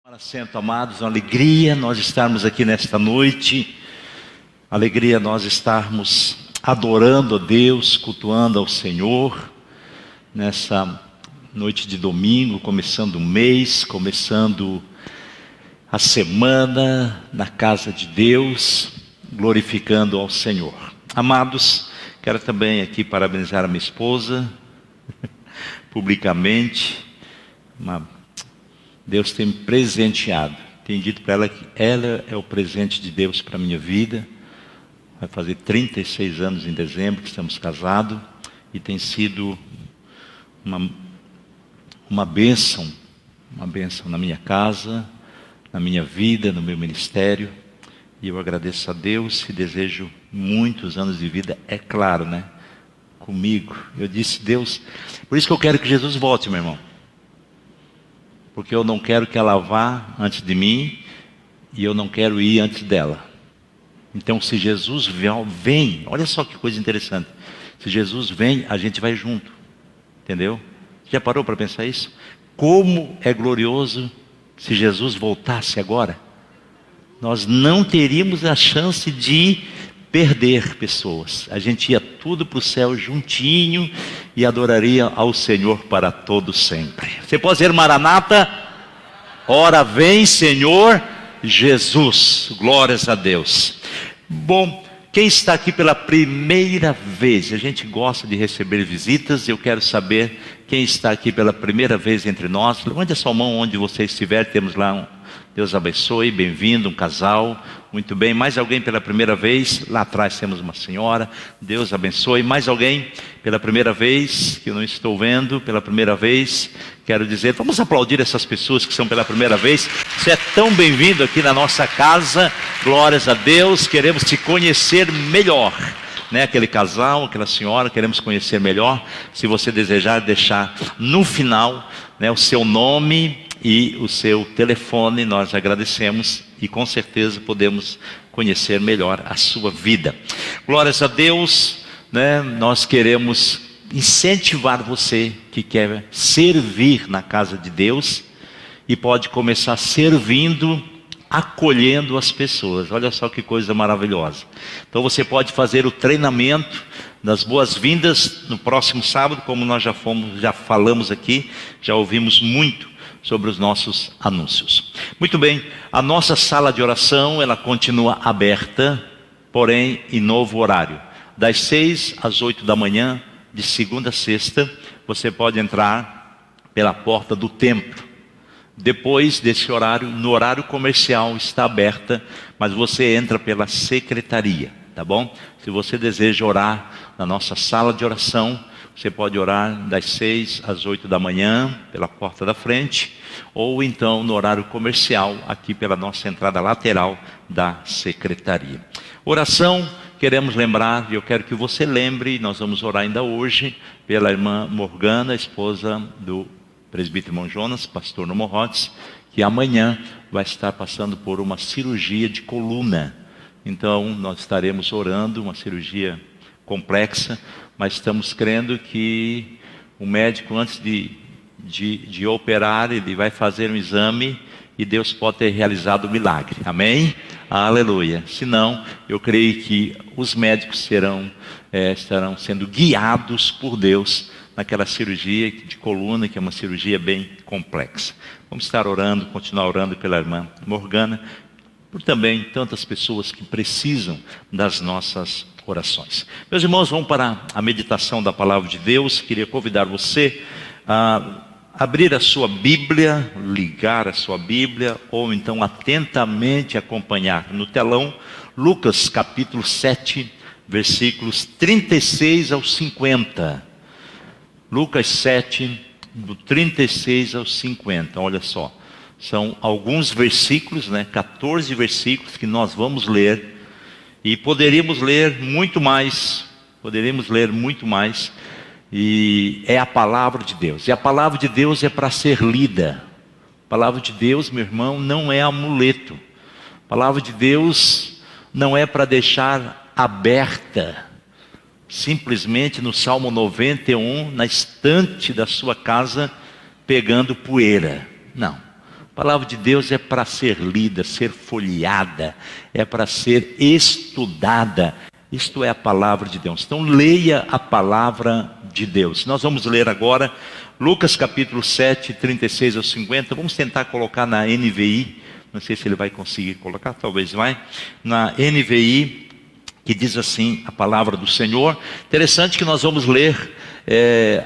Assento, amados, uma alegria nós estarmos aqui nesta noite, alegria nós estarmos adorando a Deus, cultuando ao Senhor, nessa noite de domingo, começando o mês, começando a semana na casa de Deus, glorificando ao Senhor. Amados, quero também aqui parabenizar a minha esposa, publicamente. Deus tem me presenteado. Tenho dito para ela que ela é o presente de Deus para a minha vida. Vai fazer 36 anos em dezembro que estamos casados. E tem sido uma bênção na minha casa, na minha vida, no meu ministério. E eu agradeço a Deus e desejo muitos anos de vida, é claro, né? Comigo. Eu disse, Deus, por isso que eu quero que Jesus volte, meu irmão. Porque eu não quero que ela vá antes de mim e eu não quero ir antes dela. Então, se Jesus vem, olha só que coisa interessante. Se Jesus vem, a gente vai junto. Entendeu? Já parou para pensar isso? Como é glorioso se Jesus voltasse agora. Nós não teríamos a chance de perder pessoas. A gente ia tudo para o céu juntinho e adoraria ao Senhor para todo sempre. Você pode dizer, Maranata, ora vem Senhor Jesus. Glórias a Deus. Bom, quem está aqui pela primeira vez? A gente gosta de receber visitas. Eu quero saber quem está aqui pela primeira vez entre nós. Levante a sua mão onde você estiver. Temos lá Deus abençoe, bem-vindo, um casal, muito bem. Mais alguém pela primeira vez? Lá atrás temos uma senhora, Deus abençoe. Mais alguém pela primeira vez, que eu não estou vendo, pela primeira vez? Quero dizer, vamos aplaudir essas pessoas que são pela primeira vez. Você é tão bem-vindo aqui na nossa casa, glórias a Deus, queremos te conhecer melhor. Né, aquele casal, aquela senhora, queremos conhecer melhor. Se você desejar deixar no final, né, o seu nome e o seu telefone, nós agradecemos e com certeza podemos conhecer melhor a sua vida. Glórias a Deus, né? Nós queremos incentivar você que quer servir na casa de Deus e pode começar servindo, acolhendo as pessoas. Olha só que coisa maravilhosa. Então você pode fazer o treinamento das boas-vindas no próximo sábado, como nós já falamos aqui, já ouvimos muito sobre os nossos anúncios. Muito bem, a nossa sala de oração, ela continua aberta, porém em novo horário. Das 6 às 8 da manhã, de segunda a sexta, você pode entrar pela porta do templo. Depois desse horário, no horário comercial está aberta, mas você entra pela secretaria, tá bom? Se você deseja orar na nossa sala de oração, você pode orar das 6 às 8 da manhã, pela porta da frente, ou então no horário comercial, aqui pela nossa entrada lateral da secretaria. Oração, queremos lembrar, e eu quero que você lembre, nós vamos orar ainda hoje, pela irmã Morgana, esposa do presbítero irmão Jonas, pastor no Morrotes, que amanhã vai estar passando por uma cirurgia de coluna. Então, nós estaremos orando, uma cirurgia complexa, mas estamos crendo que o médico, antes de operar, ele vai fazer um exame e Deus pode ter realizado o milagre. Amém? Aleluia. Se não, eu creio que os médicos estarão sendo guiados por Deus naquela cirurgia de coluna, que é uma cirurgia bem complexa. Vamos estar orando, continuar orando pela irmã Morgana, por também tantas pessoas que precisam das nossas orações. Meus irmãos, vamos para a meditação da palavra de Deus. Queria convidar você a abrir a sua Bíblia, ligar a sua Bíblia, ou então atentamente acompanhar no telão, Lucas capítulo 7, versículos 36 ao 50. Lucas 7, do 36 ao 50, olha só. São alguns versículos, 14 versículos que nós vamos ler. E poderíamos ler muito mais, e é a palavra de Deus. E a palavra de Deus é para ser lida. A palavra de Deus, meu irmão, não é amuleto. A palavra de Deus não é para deixar aberta, simplesmente no Salmo 91, na estante da sua casa, pegando poeira. Não. A palavra de Deus é para ser lida, ser folheada, é para ser estudada. Isto é a palavra de Deus. Então leia a palavra de Deus. Nós vamos ler agora Lucas capítulo 7, 36 ao 50. Vamos tentar colocar na NVI. Não sei se ele vai conseguir colocar, talvez vai. Na NVI, que diz assim a palavra do Senhor. Interessante que nós vamos ler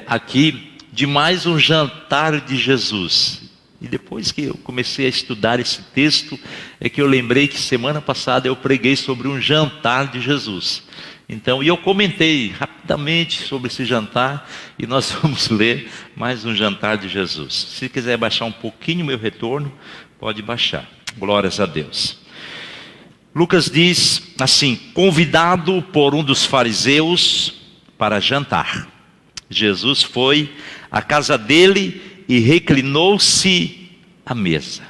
aqui de mais um jantar de Jesus. E depois que eu comecei a estudar esse texto, é que eu lembrei que semana passada eu preguei sobre um jantar de Jesus. Então, e eu comentei rapidamente sobre esse jantar, e nós vamos ler mais um jantar de Jesus. Se quiser baixar um pouquinho o meu retorno, pode baixar. Glórias a Deus. Lucas diz assim: convidado por um dos fariseus para jantar, Jesus foi à casa dele e reclinou-se à mesa.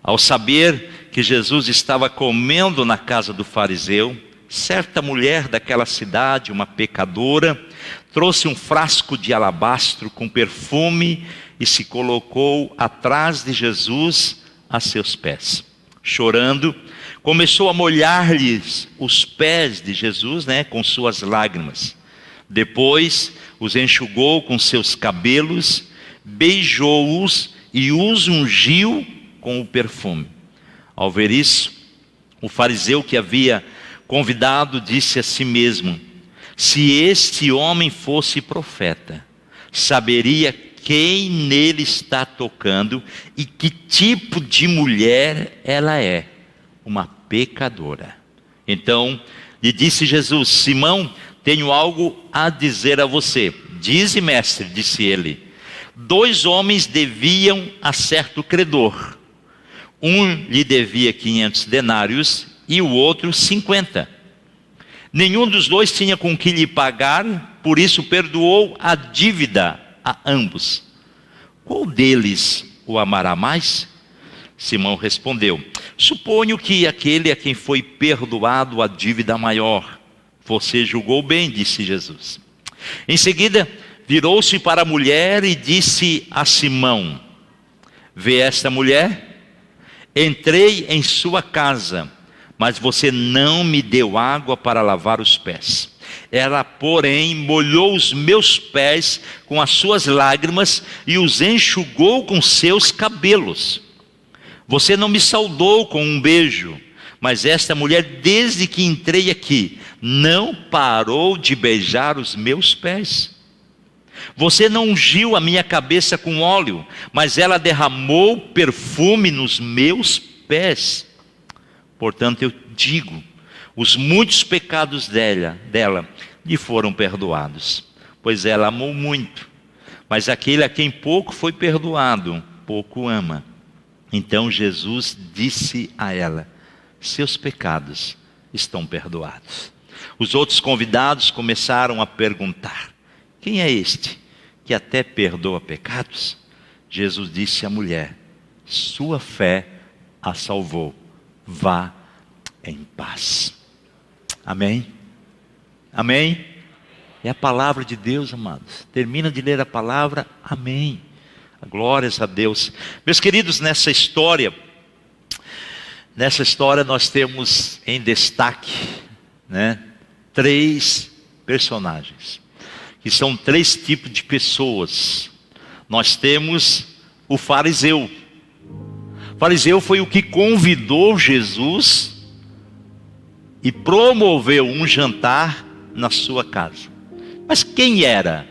Ao saber que Jesus estava comendo na casa do fariseu, certa mulher daquela cidade, uma pecadora, trouxe um frasco de alabastro com perfume e se colocou atrás de Jesus a seus pés. Chorando, começou a molhar-lhes os pés de Jesus, com suas lágrimas. Depois os enxugou com seus cabelos, beijou-os e os ungiu com o perfume. Ao ver isso, o fariseu que havia convidado disse a si mesmo: se este homem fosse profeta, saberia quem nele está tocando e que tipo de mulher ela é, uma pecadora. Então lhe disse Jesus: Simão, tenho algo a dizer a você. Dize, mestre, disse ele. 2 homens deviam a certo credor. Um lhe devia 500 denários e o outro 50. Nenhum dos 2 tinha com que lhe pagar, por isso perdoou a dívida a ambos. Qual deles o amará mais? Simão respondeu: suponho que aquele a quem foi perdoado a dívida maior. Você julgou bem, disse Jesus. Em seguida, virou-se para a mulher e disse a Simão: vê esta mulher? Entrei em sua casa, mas você não me deu água para lavar os pés. Ela, porém, molhou os meus pés com as suas lágrimas e os enxugou com seus cabelos. Você não me saudou com um beijo, mas esta mulher, desde que entrei aqui, não parou de beijar os meus pés. Você não ungiu a minha cabeça com óleo, mas ela derramou perfume nos meus pés. Portanto, eu digo, os muitos pecados dela lhe foram perdoados, pois ela amou muito. Mas aquele a quem pouco foi perdoado, pouco ama. Então Jesus disse a ela: seus pecados estão perdoados. Os outros convidados começaram a perguntar: quem é este que até perdoa pecados? Jesus disse à mulher: sua fé a salvou. Vá em paz. Amém? Amém? É a palavra de Deus, amados. Termina de ler a palavra, amém. Glórias a Deus. Meus queridos, nessa história nós temos em destaque, 3 personagens, que são 3 tipos de pessoas. Nós temos o fariseu. O fariseu foi o que convidou Jesus e promoveu um jantar na sua casa. Mas quem eram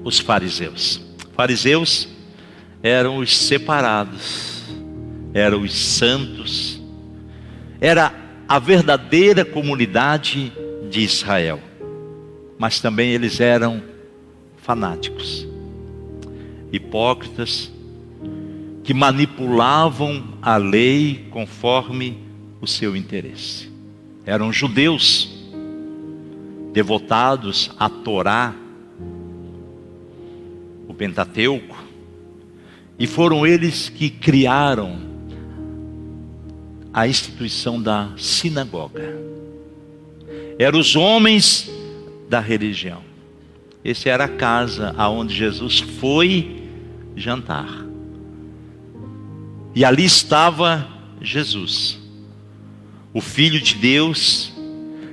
os fariseus? Fariseus eram os separados, eram os santos, era a verdadeira comunidade de Israel. Mas também eles eram fanáticos, hipócritas, que manipulavam a lei conforme o seu interesse. Eram judeus devotados à Torá, o Pentateuco, e foram eles que criaram a instituição da sinagoga. Eram os homens da religião. Essa era a casa aonde Jesus foi jantar. E ali estava Jesus, o Filho de Deus,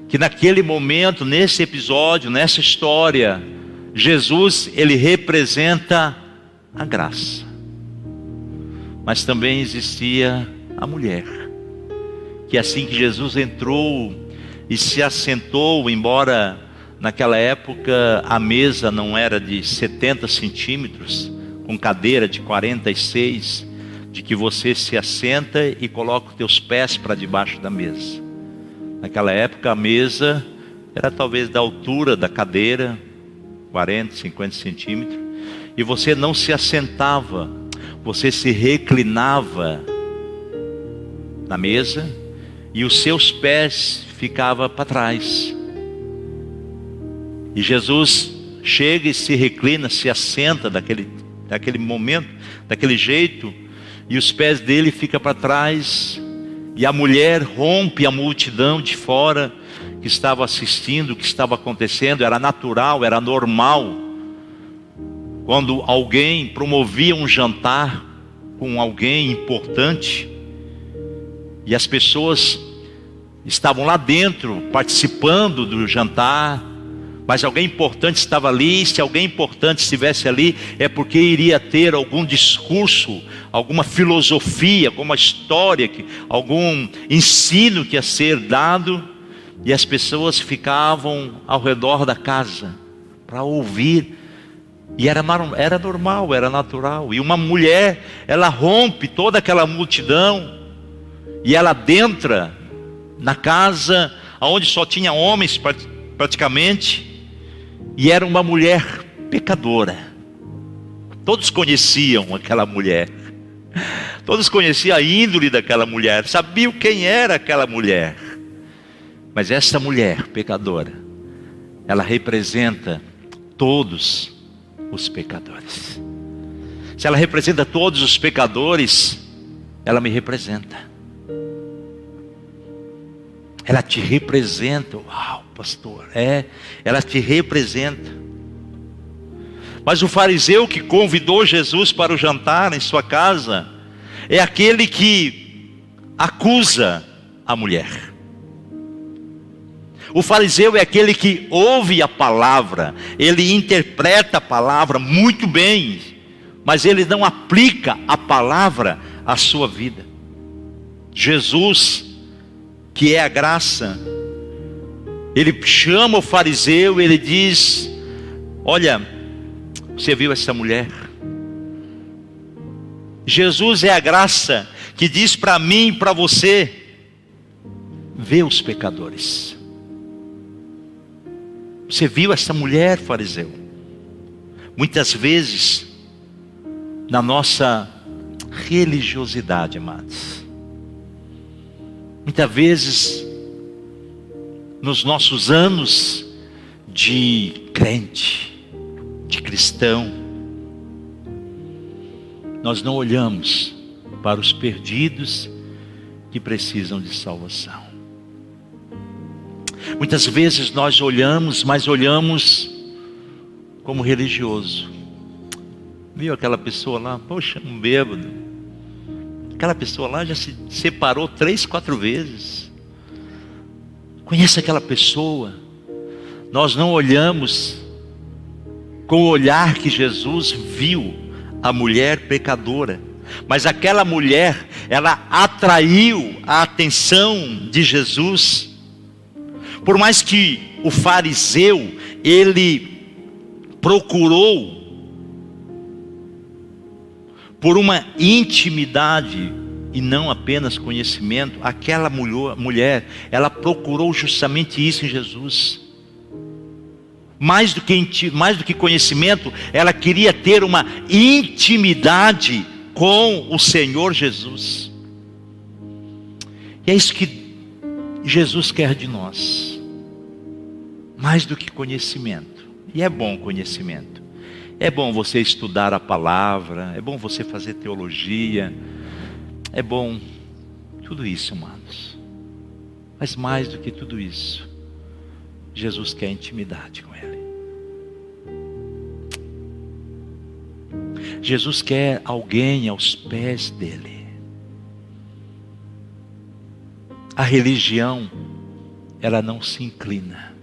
que naquele momento, nesse episódio, nessa história, Jesus, ele representa a graça. Mas também existia a mulher, que assim que Jesus entrou e se assentou, embora naquela época a mesa não era de 70 centímetros, com cadeira de 46, de que você se assenta e coloca os teus pés para debaixo da mesa. Naquela época a mesa era talvez da altura da cadeira, 40, 50 centímetros, e você não se assentava, você se reclinava na mesa e os seus pés ficavam para trás. E Jesus chega e se reclina, se assenta daquele momento, daquele jeito, e os pés dele ficam para trás, e a mulher rompe a multidão de fora que estava assistindo o que estava acontecendo. Era natural, era normal, quando alguém promovia um jantar com alguém importante, e as pessoas estavam lá dentro participando do jantar, mas alguém importante estava ali. Se alguém importante estivesse ali, é porque iria ter algum discurso, alguma filosofia, alguma história, algum ensino que ia ser dado, e as pessoas ficavam ao redor da casa para ouvir. E era normal, era natural. E uma mulher, ela rompe toda aquela multidão, e ela adentra na casa onde só tinha homens praticamente, e era uma mulher pecadora. Todos conheciam aquela mulher, todos conheciam a índole daquela mulher, sabiam quem era aquela mulher. Mas essa mulher pecadora, ela representa todos os pecadores. Se ela representa todos os pecadores, ela me representa. Ela te representa. Uau, pastor, ela te representa. Mas o fariseu que convidou Jesus para o jantar em sua casa é aquele que acusa a mulher. O fariseu é aquele que ouve a palavra, ele interpreta a palavra muito bem, mas ele não aplica a palavra à sua vida. Jesus, que é a graça, ele chama o fariseu, ele diz: olha, você viu essa mulher? Jesus é a graça que diz para mim e para você: vê os pecadores. Você viu essa mulher, fariseu? Muitas vezes, na nossa religiosidade, amados, muitas vezes, nos nossos anos de crente, de cristão, nós não olhamos para os perdidos que precisam de salvação. Muitas vezes nós olhamos, mas olhamos como religioso. Viu aquela pessoa lá? Poxa, um bêbado. Aquela pessoa lá já se separou 3, 4 vezes. Conhece aquela pessoa? Nós não olhamos com o olhar que Jesus viu a mulher pecadora. Mas aquela mulher, ela atraiu a atenção de Jesus. Por mais que o fariseu, ele procurou por uma intimidade e não apenas conhecimento, aquela mulher, ela procurou justamente isso em Jesus. Mais do que conhecimento, ela queria ter uma intimidade com o Senhor Jesus. E é isso que Jesus quer de nós, mais do que conhecimento. E é bom conhecimento, é bom você estudar a palavra, é bom você fazer teologia, é bom tudo isso, amados. Mas mais do que tudo isso, Jesus quer intimidade com Ele. Jesus quer alguém aos pés dele. A religião, ela não se inclina.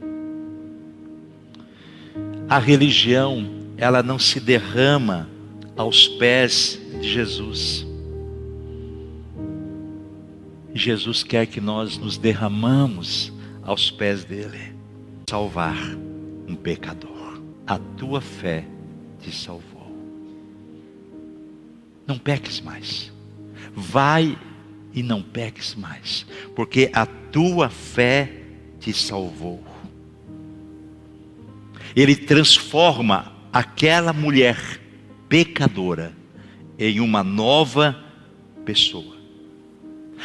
A religião, ela não se derrama aos pés de Jesus. Jesus quer que nós nos derramamos aos pés dele. Salvar um pecador. A tua fé te salvou. Não peques mais. Vai e não peques mais, porque a tua fé te salvou. Ele transforma aquela mulher pecadora em uma nova pessoa.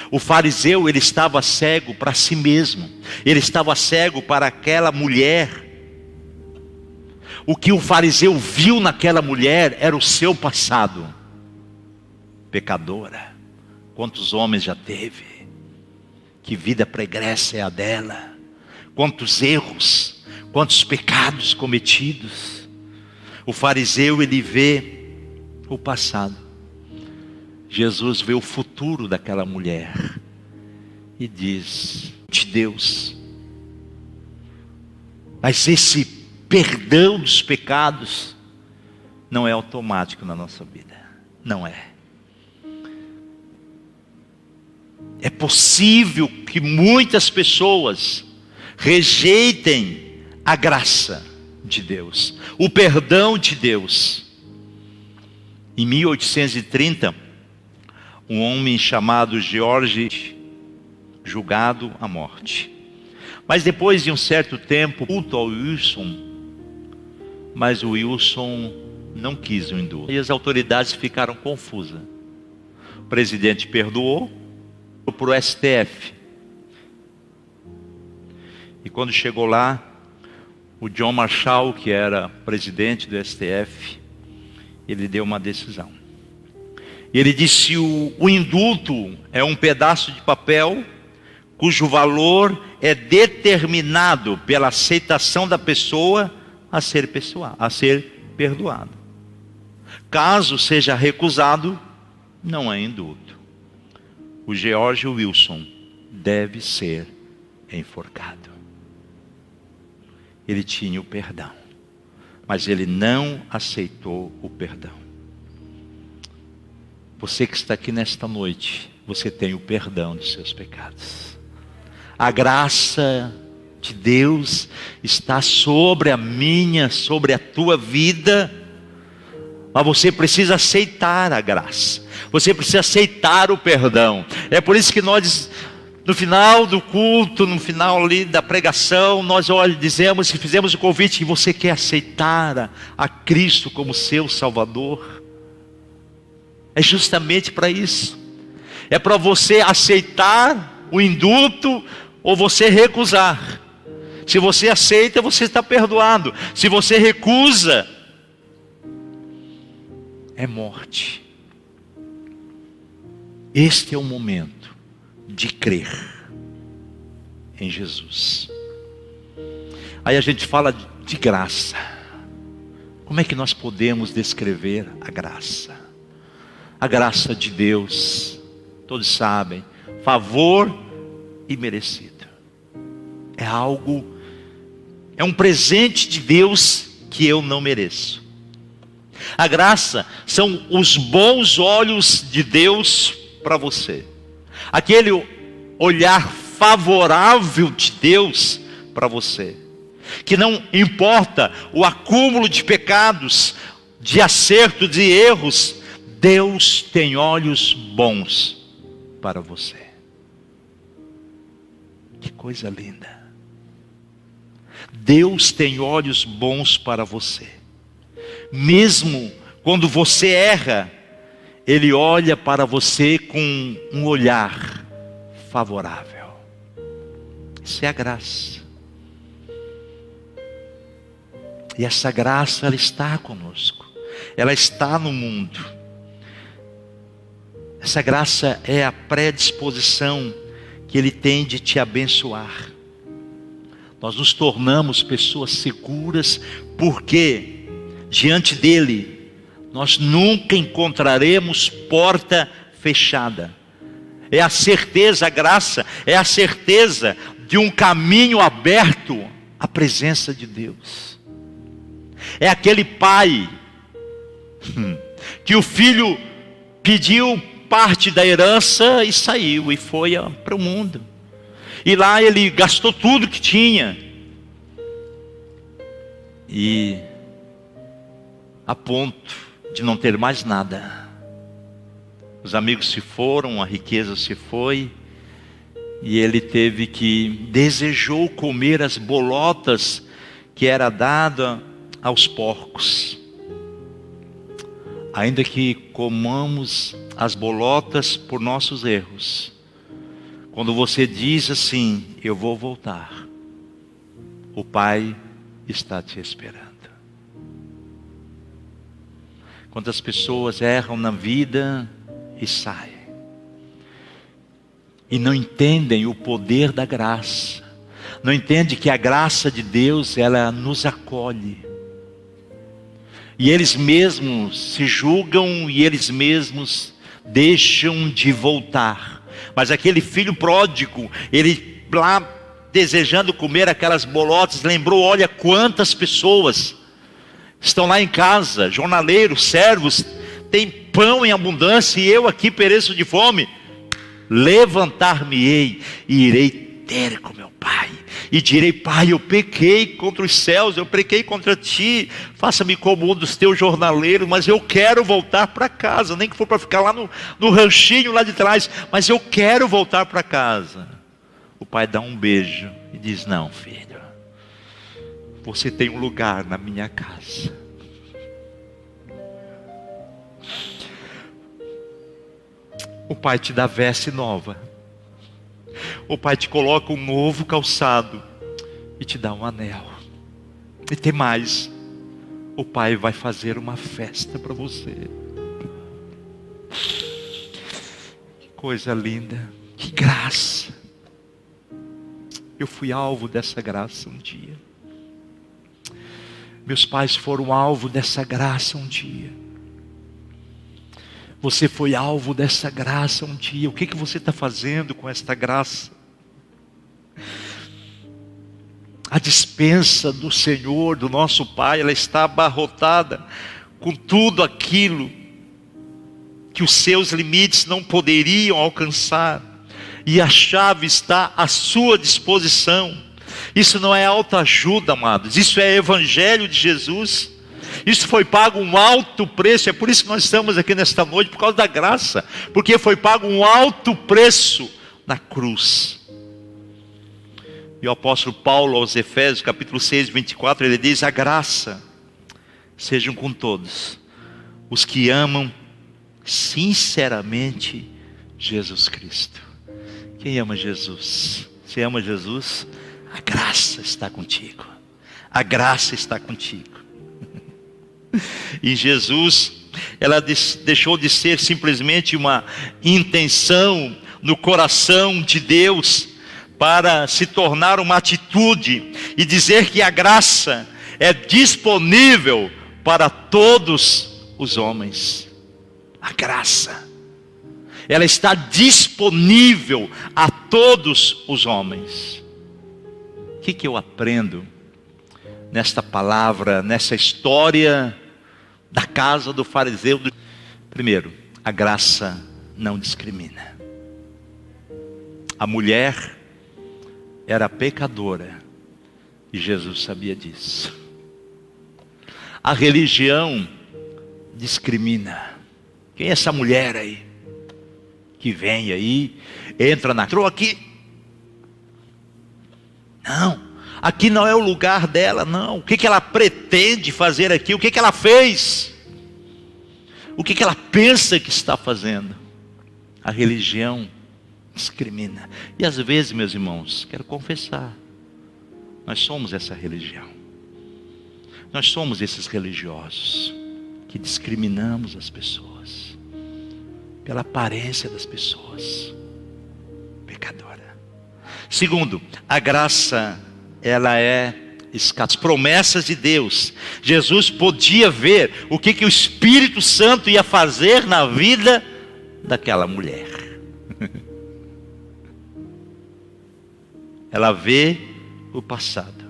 O fariseu, ele estava cego para si mesmo. Ele estava cego para aquela mulher. O que o fariseu viu naquela mulher era o seu passado. Pecadora. Quantos homens já teve? Que vida pregressa é a dela? Quantos erros, quantos pecados cometidos? O fariseu, ele vê o passado. Jesus vê o futuro daquela mulher e diz: de Deus. Mas esse perdão dos pecados não é automático na nossa vida. Não é. É possível que muitas pessoas rejeitem a graça de Deus, o perdão de Deus. Em 1830, um homem chamado George, julgado à morte. Mas depois de um certo tempo, culto ao Wilson, mas o Wilson não quis o indulto. E as autoridades ficaram confusas. O presidente perdoou para o STF. E quando chegou lá, o John Marshall, que era presidente do STF, ele deu uma decisão. E ele disse: o indulto é um pedaço de papel cujo valor é determinado pela aceitação da pessoa a ser perdoado. Caso seja recusado, não é indulto. O George Wilson deve ser enforcado. Ele tinha o perdão, mas ele não aceitou o perdão. Você que está aqui nesta noite, você tem o perdão dos seus pecados. A graça de Deus está sobre a minha, sobre a tua vida. Mas você precisa aceitar a graça. Você precisa aceitar o perdão. É por isso que nós, no final do culto, no final ali da pregação, nós dizemos e fizemos o convite que você quer aceitar a Cristo como seu Salvador. É justamente para isso. É para você aceitar o indulto ou você recusar. Se você aceita, você está perdoado. Se você recusa, é morte. Este é o momento de crer em Jesus. Aí a gente fala de graça. Como é que nós podemos descrever a graça? A graça de Deus, todos sabem, favor imerecido. É algo, é um presente de Deus que eu não mereço. A graça são os bons olhos de Deus para você. Aquele olhar favorável de Deus para você. Que não importa o acúmulo de pecados, de acertos, de erros, Deus tem olhos bons para você. Que coisa linda. Deus tem olhos bons para você. Mesmo quando você erra, Ele olha para você com um olhar favorável. Isso é a graça. E essa graça, ela está conosco. Ela está no mundo. Essa graça é a predisposição que Ele tem de te abençoar. Nós nos tornamos pessoas seguras, porque diante dEle nós nunca encontraremos porta fechada. É a certeza, a graça é a certeza de um caminho aberto à presença de Deus. É aquele pai que o filho pediu parte da herança e saiu e foi para o mundo. E lá ele gastou tudo que tinha. E a ponto de não ter mais nada. Os amigos se foram, a riqueza se foi. E ele desejou comer as bolotas que era dada aos porcos. Ainda que comamos as bolotas por nossos erros, quando você diz assim, eu vou voltar, o Pai está te esperando. Quantas pessoas erram na vida e saem, e não entendem o poder da graça, não entendem que a graça de Deus, ela nos acolhe, e eles mesmos se julgam, e eles mesmos deixam de voltar. Mas aquele filho pródigo, ele lá desejando comer aquelas bolotas, lembrou, olha quantas pessoas estão lá em casa, jornaleiros, servos, tem pão em abundância, e eu aqui pereço de fome. Levantar-me-ei e irei ter com meu pai, e direi, Pai, eu pequei contra os céus, eu pequei contra ti, faça-me como um dos teus jornaleiros, mas eu quero voltar para casa, nem que for para ficar lá no ranchinho lá de trás, mas eu quero voltar para casa. O pai dá um beijo e diz, não, filho, você tem um lugar na minha casa. O pai te dá veste nova. O pai te coloca um novo calçado e te dá um anel. E tem mais, o pai vai fazer uma festa para você. Que coisa linda, que graça. Eu fui alvo dessa graça um dia. Meus pais foram alvo dessa graça um dia. Você foi alvo dessa graça um dia. O que você está fazendo com esta graça? A despensa do Senhor, do nosso Pai, ela está abarrotada com tudo aquilo que os seus limites não poderiam alcançar. E a chave está à sua disposição. Isso não é autoajuda, amados. Isso é evangelho de Jesus. Isso foi pago um alto preço. É por isso que nós estamos aqui nesta noite, por causa da graça. Porque foi pago um alto preço na cruz. E o apóstolo Paulo aos Efésios, capítulo 6, 24, ele diz, a graça sejam com todos os que amam sinceramente Jesus Cristo. Quem ama Jesus? Você ama Jesus? A graça está contigo. A graça está contigo. E Jesus, ela deixou de ser simplesmente uma intenção no coração de Deus, para se tornar uma atitude e dizer que a graça é disponível para todos os homens. A graça, ela está disponível a todos os homens. O que eu aprendo nesta palavra, nessa história da casa do fariseu? Primeiro, a graça não discrimina. A mulher era pecadora e Jesus sabia disso. A religião discrimina. Quem é essa mulher aí que vem aí, entrou aqui? Não, aqui não é o lugar dela, não. O que ela pretende fazer aqui? O que ela fez? O que ela pensa que está fazendo? A religião discrimina. E às vezes, meus irmãos, quero confessar, nós somos essa religião. Nós somos esses religiosos que discriminamos as pessoas pela aparência das pessoas. Pecadora. Segundo, a graça, ela é as promessas de Deus. Jesus podia ver o que o Espírito Santo ia fazer na vida daquela mulher. ela vê o passado.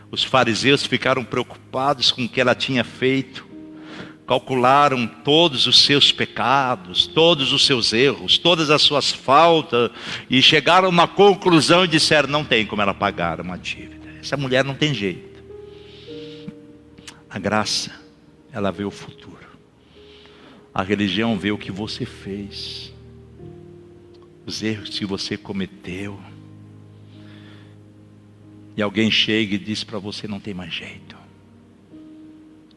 Os fariseus ficaram preocupados com o que ela tinha feito. Calcularam todos os seus pecados, todos os seus erros, todas as suas faltas, e chegaram na conclusão e disseram: não tem como ela pagar uma dívida. Essa mulher não tem jeito. A graça, ela vê o futuro. A religião vê o que você fez, os erros que você cometeu. E alguém chega e diz para você: não tem mais jeito.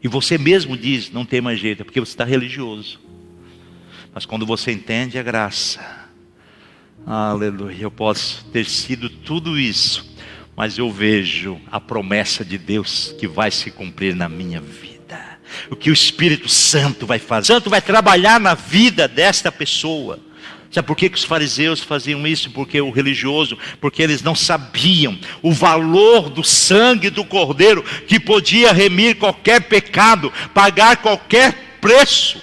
E você mesmo diz: não tem mais jeito, é porque você está religioso. Mas quando você entende a graça, aleluia, eu posso ter sido tudo isso, mas eu vejo a promessa de Deus que vai se cumprir na minha vida. O que o Espírito Santo vai fazer. O Santo vai trabalhar na vida desta pessoa. Sabe por que os fariseus faziam isso? Porque o religioso, porque eles não sabiam o valor do sangue do Cordeiro, que podia remir qualquer pecado, pagar qualquer preço.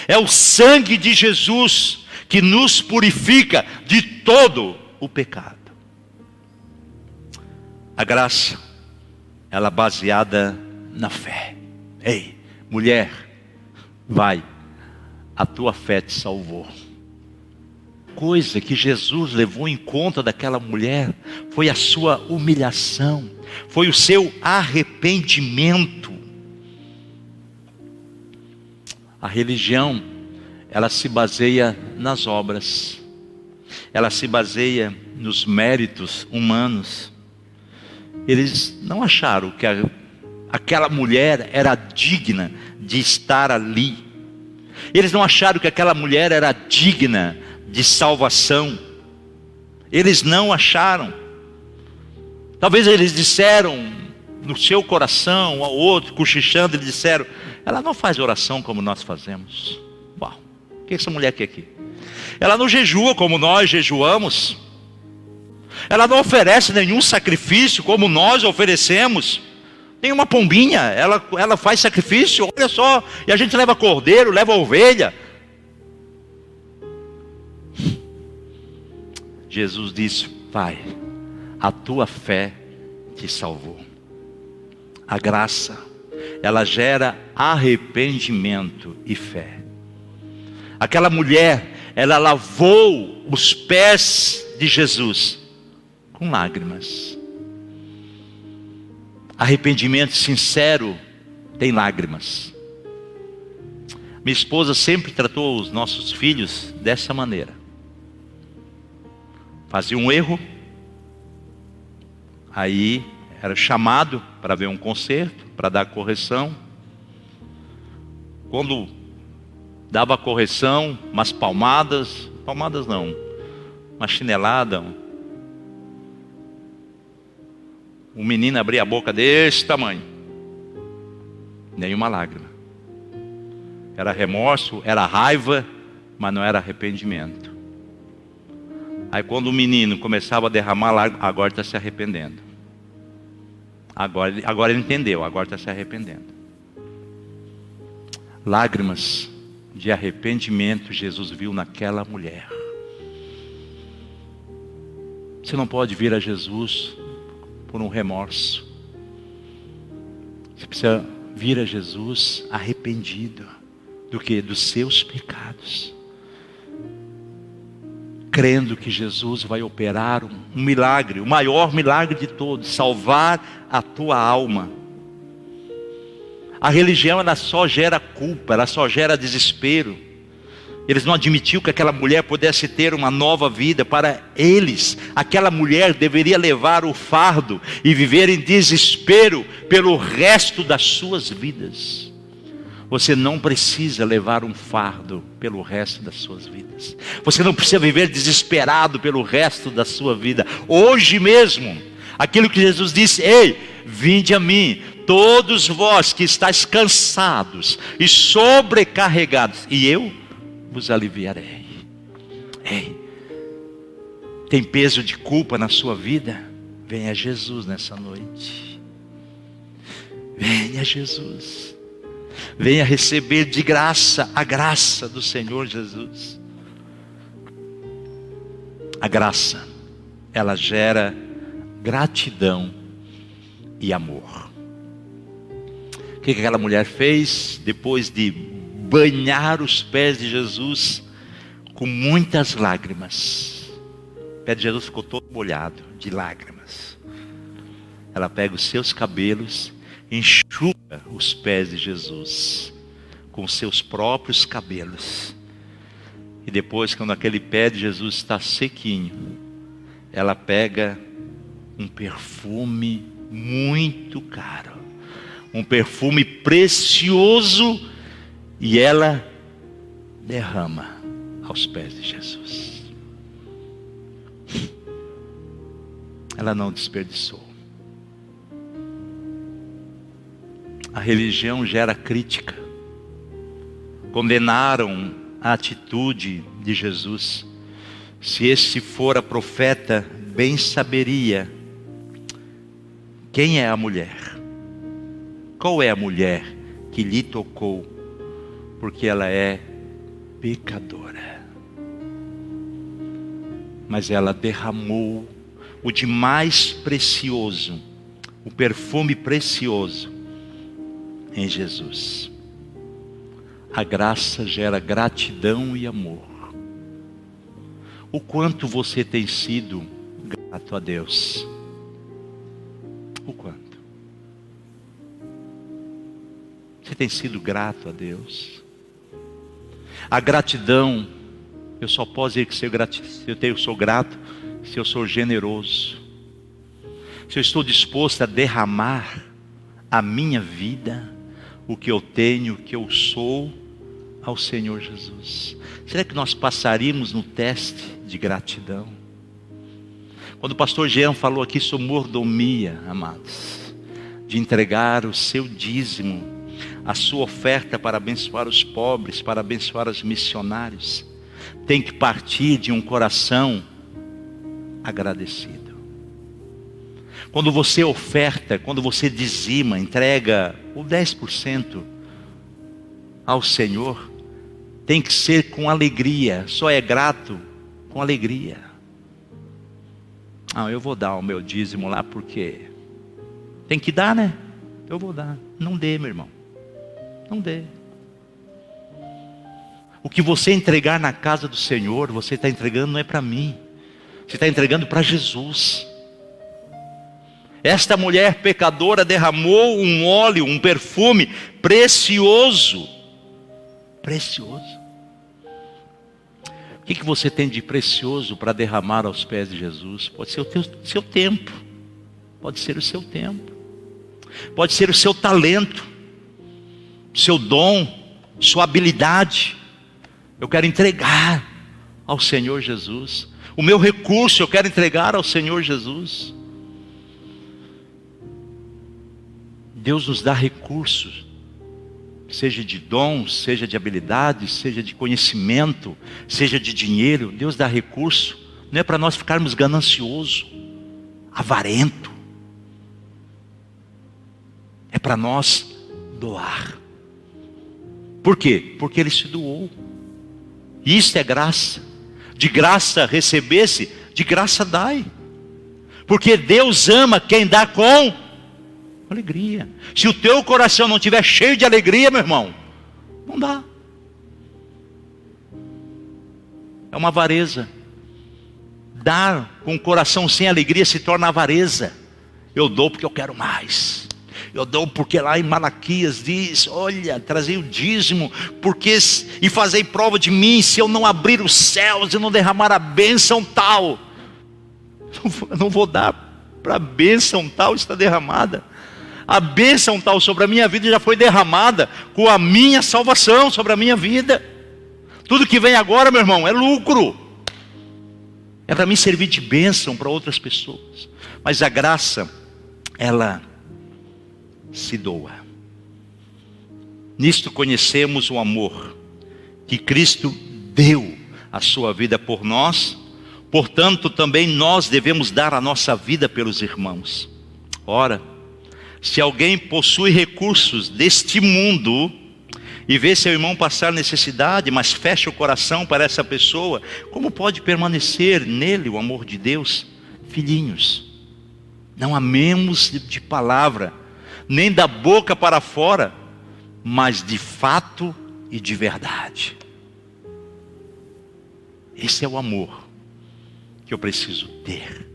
É o sangue de Jesus que nos purifica de todo o pecado. A graça, ela é baseada na fé. Ei, mulher, vai. A tua fé te salvou. Coisa que Jesus levou em conta daquela mulher foi a sua humilhação, foi o seu arrependimento. A religião, ela se baseia nas obras, ela se baseia nos méritos humanos. Eles não acharam que aquela mulher era digna de estar ali. Eles não acharam que aquela mulher era digna de salvação. Eles não acharam. Talvez eles disseram no seu coração, ao outro, cochichando, eles disseram: ela não faz oração como nós fazemos. Uau, o que essa mulher quer aqui? Ela não jejua como nós jejuamos. Ela não oferece nenhum sacrifício como nós oferecemos. Tem uma pombinha, ela faz sacrifício, olha só. E a gente leva cordeiro, leva ovelha. Jesus disse: vai, a tua fé te salvou. A graça, ela gera arrependimento e fé. Aquela mulher, ela lavou os pés de Jesus com lágrimas. Arrependimento sincero tem lágrimas. Minha esposa sempre tratou os nossos filhos dessa maneira. Fazia um erro, aí era chamado para ver um conserto, para dar correção. Quando dava a correção, umas palmadas não, uma chinelada. O menino abria a boca desse tamanho. Nenhuma lágrima. Era remorso, era raiva, mas não era arrependimento. Aí quando o menino começava a derramar lágrimas, agora está se arrependendo. Agora ele entendeu, agora está se arrependendo. Lágrimas de arrependimento Jesus viu naquela mulher. Você não pode vir a Jesus por um remorso. Você precisa vir a Jesus arrependido do que? Dos seus pecados, crendo que Jesus vai operar um milagre, o maior milagre de todos, salvar a tua alma. A religião, ela só gera culpa, ela só gera desespero. Eles não admitiam que aquela mulher pudesse ter uma nova vida. Para eles, aquela mulher deveria levar o fardo e viver em desespero pelo resto das suas vidas. Você não precisa levar um fardo pelo resto das suas vidas. Você não precisa viver desesperado pelo resto da sua vida. Hoje mesmo, aquilo que Jesus disse: ei, vinde a mim, todos vós que estáis cansados e sobrecarregados, e eu vos aliviarei. Ei, tem peso de culpa na sua vida? Venha a Jesus nessa noite. Venha a Jesus. Venha receber de graça a graça do Senhor Jesus. A graça, ela gera gratidão e amor. O que aquela mulher fez depois de banhar os pés de Jesus com muitas lágrimas? O pé de Jesus ficou todo molhado de lágrimas. Ela pega os seus cabelos, enxuga os pés de Jesus com os seus próprios cabelos. E depois, quando aquele pé de Jesus está sequinho, ela pega um perfume muito caro, um perfume precioso, e ela derrama aos pés de Jesus. Ela não desperdiçou. A religião gera crítica. Condenaram a atitude de Jesus. Se esse fora profeta, bem saberia quem é a mulher. Qual é a mulher que lhe tocou? Porque ela é pecadora. Mas ela derramou o de mais precioso, o perfume precioso em Jesus. A graça gera gratidão e amor. O quanto você tem sido grato a Deus? O quanto? Você tem sido grato a Deus? A gratidão, eu só posso dizer que eu sou grato se eu sou generoso. Se eu estou disposto a derramar a minha vida, o que eu tenho, o que eu sou, ao Senhor Jesus. Será que nós passaríamos no teste de gratidão? Quando o pastor Jean falou aqui sobre mordomia, amados, de entregar o seu dízimo, a sua oferta para abençoar os pobres, para abençoar os missionários, tem que partir de um coração agradecido. Quando você oferta, quando você dizima, entrega o 10% ao Senhor, tem que ser com alegria. Só é grato com alegria. Eu vou dar o meu dízimo lá porque tem que dar, né? Eu vou dar. Não dê, meu irmão. Não dê. O que você entregar na casa do Senhor, você está entregando não é para mim. Você está entregando para Jesus. Esta mulher pecadora derramou um óleo, um perfume precioso. Precioso. O que você tem de precioso para derramar aos pés de Jesus? Pode ser o seu tempo. Pode ser o seu tempo. Pode ser o seu talento, seu dom, sua habilidade. Eu quero entregar ao Senhor Jesus. O meu recurso eu quero entregar ao Senhor Jesus. Deus nos dá recursos, seja de dons, seja de habilidades, seja de conhecimento, seja de dinheiro. Deus dá recurso, não é para nós ficarmos gananciosos, avarento. É para nós doar. Por quê? Porque Ele se doou. Isto é graça. De graça recebesse, de graça dai. Porque Deus ama quem dá com alegria. Se o teu coração não estiver cheio de alegria, meu irmão, não dá. É uma avareza. Dar com o coração sem alegria se torna avareza. Eu dou porque eu quero mais. Eu dou porque lá em Malaquias diz: olha, trazei o dízimo e fazei prova de mim, se eu não abrir os céus e não derramar a bênção tal. Eu não vou dar para a bênção tal está derramada. A bênção tal sobre a minha vida já foi derramada com a minha salvação sobre a minha vida. Tudo que vem agora, meu irmão, é lucro. É para mim servir de bênção para outras pessoas. Mas a graça, ela se doa. Nisto conhecemos o amor que Cristo deu a sua vida por nós. Portanto, também nós devemos dar a nossa vida pelos irmãos. Ora, se alguém possui recursos deste mundo e vê seu irmão passar necessidade, mas fecha o coração para essa pessoa, como pode permanecer nele o amor de Deus? filhinhos, não amemos de palavra, nem da boca para fora, mas de fato e de verdade. Esse é o amor que eu preciso ter.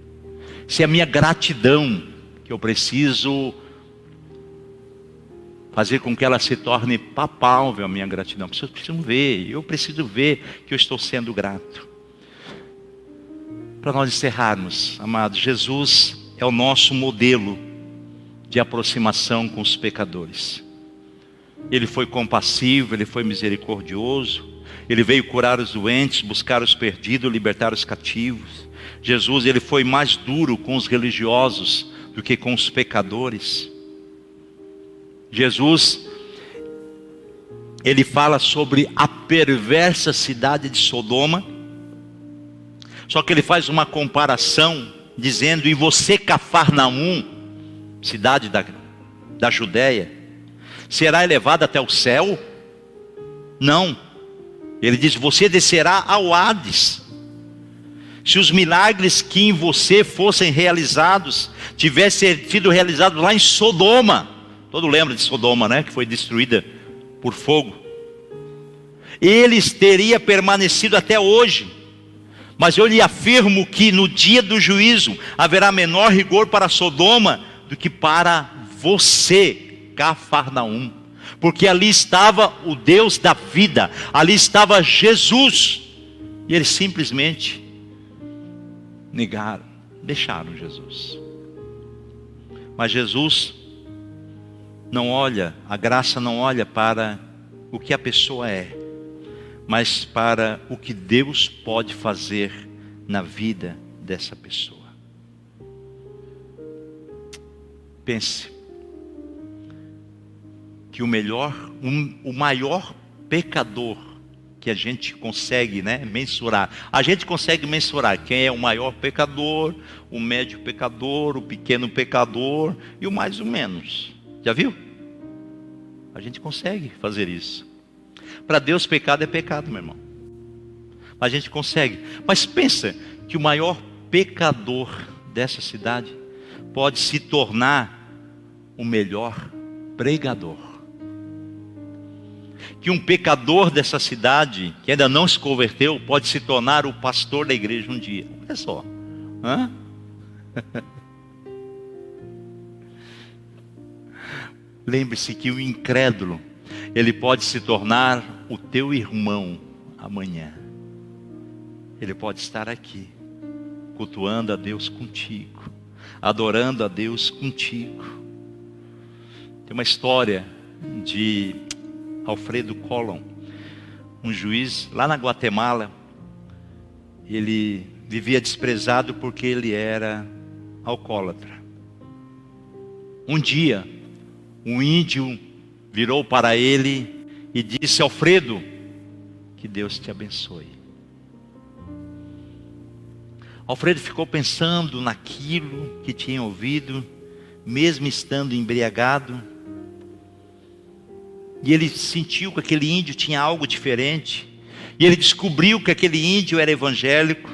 Essa é a minha gratidão que eu preciso fazer com que ela se torne palpável, a minha gratidão. As pessoas precisam ver, eu preciso ver que eu estou sendo grato. Para nós encerrarmos, amados, Jesus é o nosso modelo de aproximação com os pecadores. Ele foi compassivo, ele foi misericordioso, ele veio curar os doentes, buscar os perdidos, libertar os cativos. Jesus, ele foi mais duro com os religiosos do que com os pecadores. Jesus, ele fala sobre a perversa cidade de Sodoma, só que ele faz uma comparação, dizendo: e você, Cafarnaum, cidade da Judéia, será elevada até o céu? Não. Ele diz: você descerá ao Hades. Se os milagres que em você fossem realizados, tivessem sido realizados lá em Sodoma, todo lembra de Sodoma, né? Que foi destruída por fogo, eles teriam permanecido até hoje. Mas eu lhe afirmo que no dia do juízo haverá menor rigor para Sodoma do que para você, Cafarnaum. Porque ali estava o Deus da vida, ali estava Jesus. E eles simplesmente negaram, deixaram Jesus. Mas Jesus não olha, a graça não olha para o que a pessoa é, mas para o que Deus pode fazer na vida dessa pessoa. Pense que o maior pecador que a gente consegue, mensurar. A gente consegue mensurar quem é o maior pecador, o médio pecador, o pequeno pecador e o mais ou menos. Já viu? A gente consegue fazer isso. Para Deus, pecado é pecado, meu irmão. A gente consegue. Mas pensa que o maior pecador dessa cidade pode se tornar o melhor pregador. Que um pecador dessa cidade, que ainda não se converteu, pode se tornar o pastor da igreja um dia. Olha só. Lembre-se que o incrédulo, ele pode se tornar o teu irmão amanhã. Ele pode estar aqui, cultuando a Deus contigo, adorando a Deus contigo. Tem uma história de Alfredo Colón, um juiz lá na Guatemala. Ele vivia desprezado porque ele era alcoólatra. Um dia, um índio virou para ele e disse: Alfredo, que Deus te abençoe. Alfredo ficou pensando naquilo que tinha ouvido, mesmo estando embriagado. E ele sentiu que aquele índio tinha algo diferente. E ele descobriu que aquele índio era evangélico.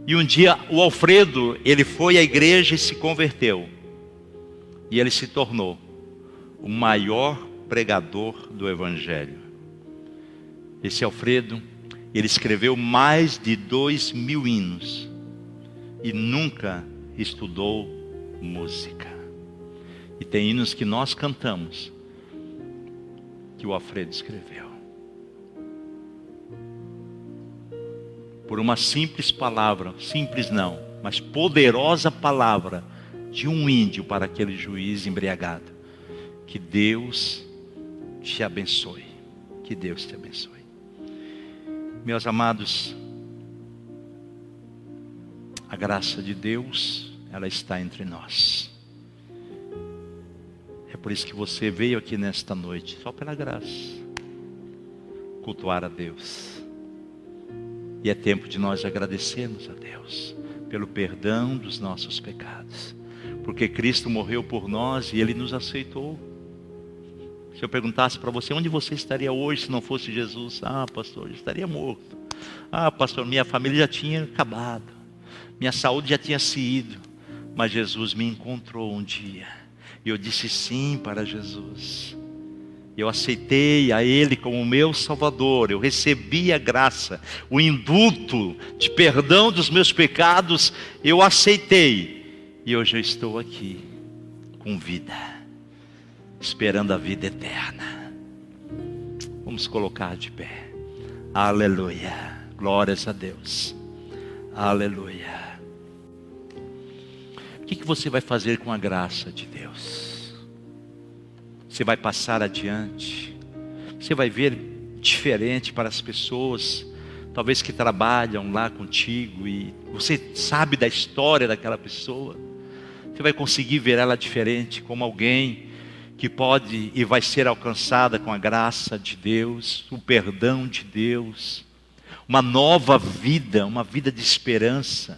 E um dia o Alfredo, ele foi à igreja e se converteu. E ele se tornou o maior pregador do evangelho. Esse Alfredo, ele escreveu mais de 2.000 hinos. E nunca estudou música. E tem hinos que nós cantamos, que o Alfredo escreveu. Por uma simples palavra, simples não, mas poderosa palavra de um índio para aquele juiz embriagado. Que Deus te abençoe. Que Deus te abençoe. Meus amados, a graça de Deus, ela está entre nós. É por isso que você veio aqui nesta noite, só pela graça, cultuar a Deus. E é tempo de nós agradecermos a Deus pelo perdão dos nossos pecados, porque Cristo morreu por nós e Ele nos aceitou. Se eu perguntasse para você, onde você estaria hoje se não fosse Jesus? Ah, pastor, eu estaria morto. Ah, pastor, minha família já tinha acabado. Minha saúde já tinha se ido, mas Jesus me encontrou um dia. E eu disse sim para Jesus. Eu aceitei a Ele como meu Salvador. Eu recebi a graça, o indulto de perdão dos meus pecados. Eu aceitei. E hoje eu estou aqui, com vida, esperando a vida eterna. Vamos colocar de pé. Aleluia. Glórias a Deus. Aleluia. O que você vai fazer com a graça de Deus? Você vai passar adiante? Você vai ver diferente para as pessoas, talvez que trabalham lá contigo, e você sabe da história daquela pessoa. Você vai conseguir ver ela diferente, como alguém que pode e vai ser alcançada com a graça de Deus, o perdão de Deus, uma nova vida, uma vida de esperança.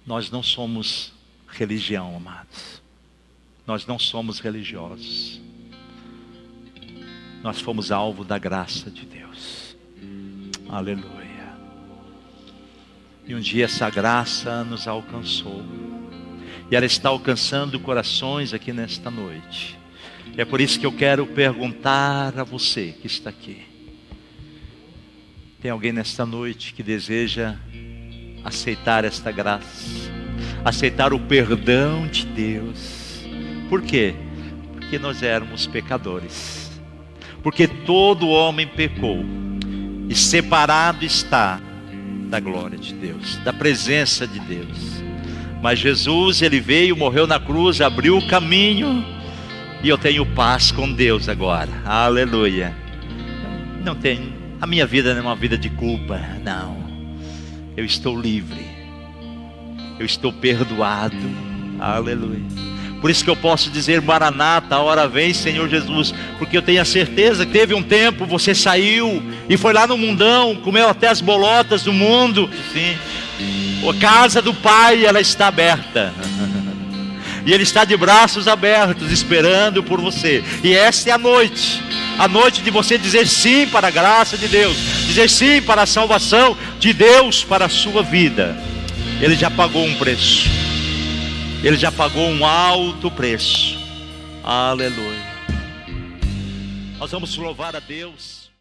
Nós não somos religião, amados. Nós não somos religiosos. Nós fomos alvo da graça de Deus. Aleluia. E um dia essa graça nos alcançou. E ela está alcançando corações aqui nesta noite. E é por isso que eu quero perguntar a você que está aqui. Tem alguém nesta noite que deseja aceitar esta graça, aceitar o perdão de Deus? Por quê? Porque nós éramos pecadores. Porque todo homem pecou e separado está da glória de Deus, da presença de Deus. Mas Jesus, Ele veio, morreu na cruz, abriu o caminho, e eu tenho paz com Deus agora. Aleluia. Não tenho, a minha vida não é uma vida de culpa, não. Eu estou livre, eu estou perdoado. Aleluia. Por isso que eu posso dizer: Maranata, a hora vem, Senhor Jesus. Porque eu tenho a certeza que teve um tempo, você saiu e foi lá no mundão, comeu até as bolotas do mundo. Sim. A casa do Pai, ela está aberta. E Ele está de braços abertos, esperando por você. E essa é a noite de você dizer sim para a graça de Deus, dizer sim para a salvação de Deus para a sua vida. Ele já pagou um preço, Ele já pagou um alto preço. Aleluia. Nós vamos louvar a Deus.